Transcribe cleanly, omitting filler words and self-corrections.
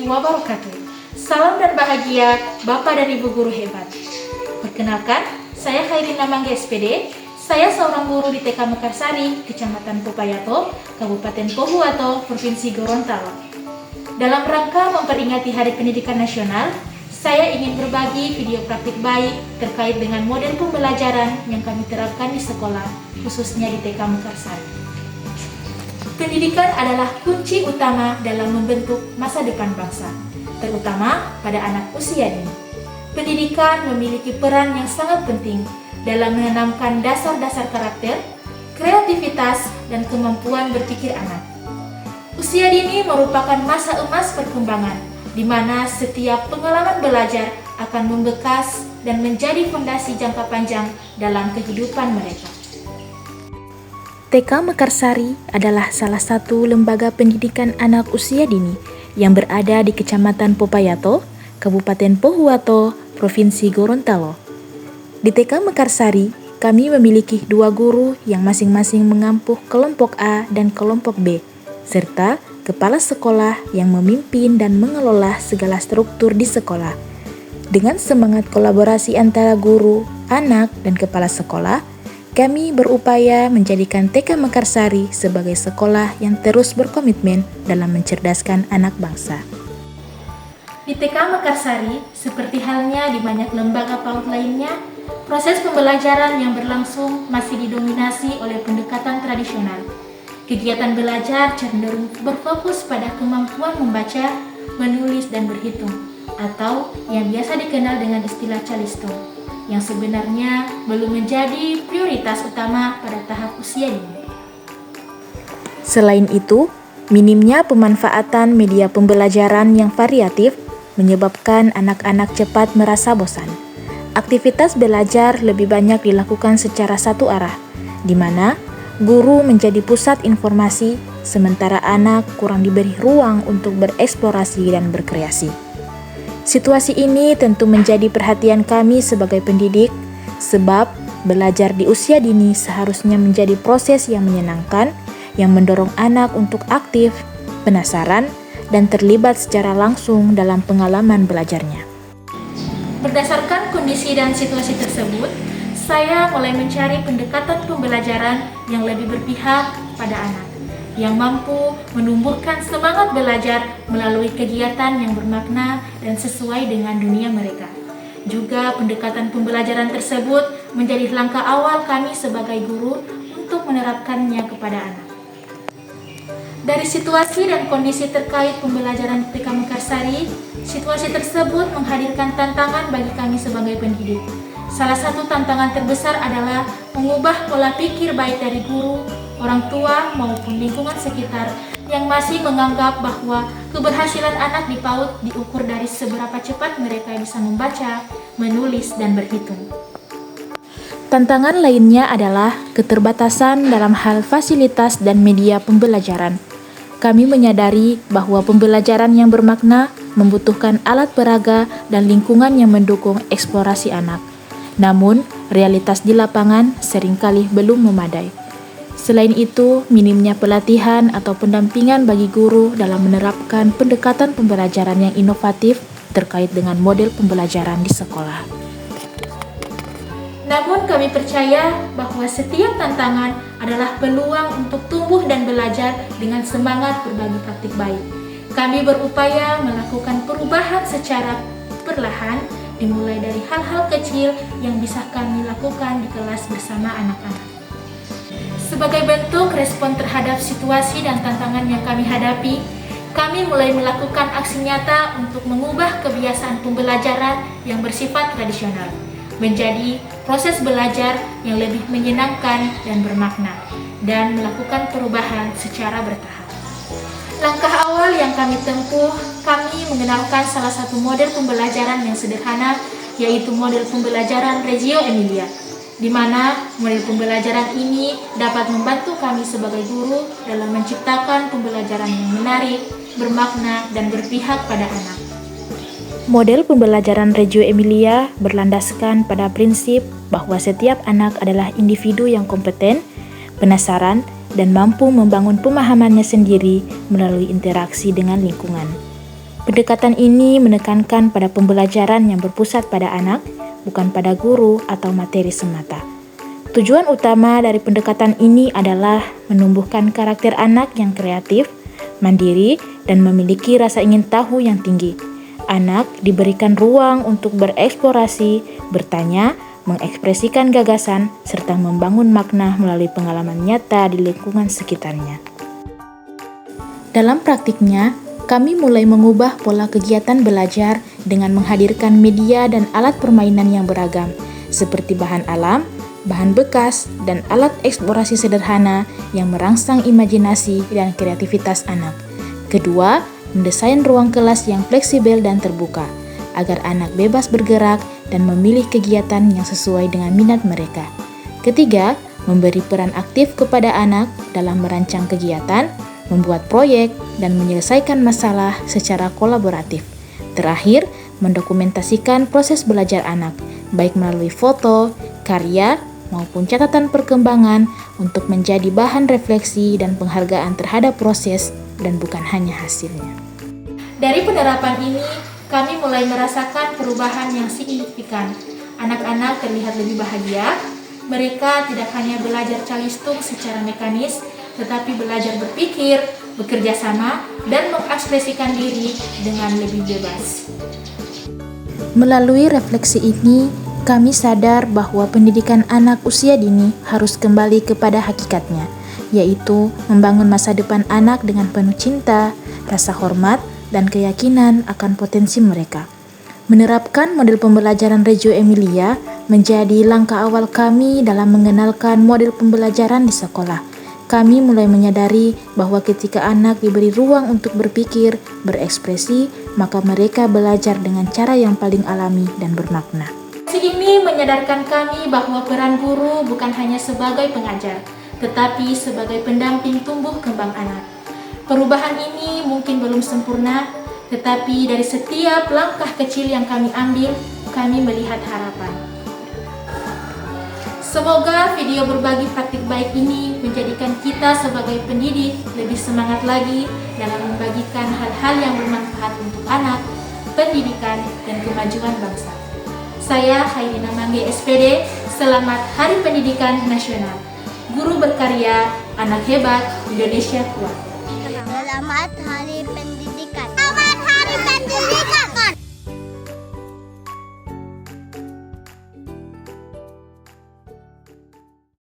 warahmatullahi wabarakatuh. Salam dan bahagia Bapak dan Ibu guru hebat. Perkenalkan, saya Khairina Mangga SPD. Saya seorang guru di TK Mekarsari, Kecamatan Popayato, Kabupaten Pohuwato, Provinsi Gorontalo. Dalam rangka memperingati Hari Pendidikan Nasional, saya ingin berbagi video praktik baik terkait dengan model pembelajaran yang kami terapkan di sekolah, khususnya di TK Mekarsari. Pendidikan adalah kunci utama dalam membentuk masa depan bangsa, terutama pada anak usia dini. Pendidikan memiliki peran yang sangat penting dalam menanamkan dasar-dasar karakter, kreativitas, dan kemampuan berpikir anak. Usia dini merupakan masa emas perkembangan, di mana setiap pengalaman belajar akan membekas dan menjadi fondasi jangka panjang dalam kehidupan mereka. TK Mekarsari adalah salah satu lembaga pendidikan anak usia dini yang berada di Kecamatan Popayato, Kabupaten Pohuwato, Provinsi Gorontalo. Di TK Mekarsari, kami memiliki 2 guru yang masing-masing mengampuh kelompok A dan kelompok B, serta kepala sekolah yang memimpin dan mengelola segala struktur di sekolah. Dengan semangat kolaborasi antara guru, anak, dan kepala sekolah, kami berupaya menjadikan TK Mekarsari sebagai sekolah yang terus berkomitmen dalam mencerdaskan anak bangsa. Di TK Mekarsari, seperti halnya di banyak lembaga PAUD lainnya, proses pembelajaran yang berlangsung masih didominasi oleh pendekatan tradisional. Kegiatan belajar cenderung berfokus pada kemampuan membaca, menulis, dan berhitung, atau yang biasa dikenal dengan istilah calisto, yang sebenarnya belum menjadi prioritas utama pada tahap usia dini. Selain itu, minimnya pemanfaatan media pembelajaran yang variatif menyebabkan anak-anak cepat merasa bosan. Aktivitas belajar lebih banyak dilakukan secara satu arah, di mana guru menjadi pusat informasi, sementara anak kurang diberi ruang untuk bereksplorasi dan berkreasi. Situasi ini tentu menjadi perhatian kami sebagai pendidik, sebab belajar di usia dini seharusnya menjadi proses yang menyenangkan, yang mendorong anak untuk aktif, penasaran, dan terlibat secara langsung dalam pengalaman belajarnya. Berdasarkan kondisi dan situasi tersebut, saya mulai mencari pendekatan pembelajaran yang lebih berpihak pada anak, yang mampu menumbuhkan semangat belajar melalui kegiatan yang bermakna dan sesuai dengan dunia mereka. Juga pendekatan pembelajaran tersebut menjadi langkah awal kami sebagai guru untuk menerapkannya kepada anak. Dari situasi dan kondisi terkait pembelajaran TK Mekarsari, situasi tersebut menghadirkan tantangan bagi kami sebagai pendidik. Salah satu tantangan terbesar adalah mengubah pola pikir baik dari guru, orang tua maupun lingkungan sekitar yang masih menganggap bahwa keberhasilan anak di PAUD diukur dari seberapa cepat mereka bisa membaca, menulis, dan berhitung. Tantangan lainnya adalah keterbatasan dalam hal fasilitas dan media pembelajaran. Kami menyadari bahwa pembelajaran yang bermakna membutuhkan alat peraga dan lingkungan yang mendukung eksplorasi anak. Namun, realitas di lapangan seringkali belum memadai. Selain itu, minimnya pelatihan atau pendampingan bagi guru dalam menerapkan pendekatan pembelajaran yang inovatif terkait dengan model pembelajaran di sekolah. Namun kami percaya bahwa setiap tantangan adalah peluang untuk tumbuh dan belajar dengan semangat berbagi praktik baik. Kami berupaya melakukan perubahan secara perlahan, dimulai dari hal-hal kecil yang bisa kami lakukan di kelas bersama anak-anak. Sebagai bentuk respon terhadap situasi dan tantangan yang kami hadapi, kami mulai melakukan aksi nyata untuk mengubah kebiasaan pembelajaran yang bersifat tradisional menjadi proses belajar yang lebih menyenangkan dan bermakna, dan melakukan perubahan secara bertahap. Langkah awal yang kami tempuh, kami mengenalkan salah satu model pembelajaran yang sederhana, yaitu model pembelajaran Reggio Emilia, di mana model pembelajaran ini dapat membantu kami sebagai guru dalam menciptakan pembelajaran yang menarik, bermakna, dan berpihak pada anak. Model pembelajaran Reggio Emilia berlandaskan pada prinsip bahwa setiap anak adalah individu yang kompeten, penasaran, dan mampu membangun pemahamannya sendiri melalui interaksi dengan lingkungan. Pendekatan ini menekankan pada pembelajaran yang berpusat pada anak, bukan pada guru atau materi semata. Tujuan utama dari pendekatan ini adalah menumbuhkan karakter anak yang kreatif, mandiri, dan memiliki rasa ingin tahu yang tinggi. Anak diberikan ruang untuk bereksplorasi, bertanya, mengekspresikan gagasan, serta membangun makna melalui pengalaman nyata di lingkungan sekitarnya. Dalam praktiknya, kami mulai mengubah pola kegiatan belajar dengan menghadirkan media dan alat permainan yang beragam, seperti bahan alam, bahan bekas, dan alat eksplorasi sederhana yang merangsang imajinasi dan kreativitas anak. Kedua, mendesain ruang kelas yang fleksibel dan terbuka, agar anak bebas bergerak dan memilih kegiatan yang sesuai dengan minat mereka. Ketiga, memberi peran aktif kepada anak dalam merancang kegiatan, membuat proyek, dan menyelesaikan masalah secara kolaboratif. Terakhir, mendokumentasikan proses belajar anak, baik melalui foto, karya, maupun catatan perkembangan untuk menjadi bahan refleksi dan penghargaan terhadap proses dan bukan hanya hasilnya. Dari penerapan ini, kami mulai merasakan perubahan yang signifikan. Anak-anak terlihat lebih bahagia. Mereka tidak hanya belajar calistung secara mekanis, tetapi belajar berpikir, bekerja sama, dan mengekspresikan diri dengan lebih bebas. Melalui refleksi ini, kami sadar bahwa pendidikan anak usia dini harus kembali kepada hakikatnya, yaitu membangun masa depan anak dengan penuh cinta, rasa hormat, dan keyakinan akan potensi mereka. Menerapkan model pembelajaran Reggio Emilia menjadi langkah awal kami dalam mengenalkan model pembelajaran di sekolah. Kami mulai menyadari bahwa ketika anak diberi ruang untuk berpikir, berekspresi, maka mereka belajar dengan cara yang paling alami dan bermakna. Ini menyadarkan kami bahwa peran guru bukan hanya sebagai pengajar, tetapi sebagai pendamping tumbuh kembang anak. Perubahan ini mungkin belum sempurna, tetapi dari setiap langkah kecil yang kami ambil, kami melihat harapan. Semoga video berbagi praktik baik ini menjadikan kita sebagai pendidik lebih semangat lagi dalam membagikan hal-hal yang bermanfaat untuk anak, pendidikan, dan kemajuan bangsa. Saya Hairina Mangge SPD, selamat Hari Pendidikan Nasional. Guru berkarya, anak hebat, Indonesia kuat. Selamat Hari Pendidikan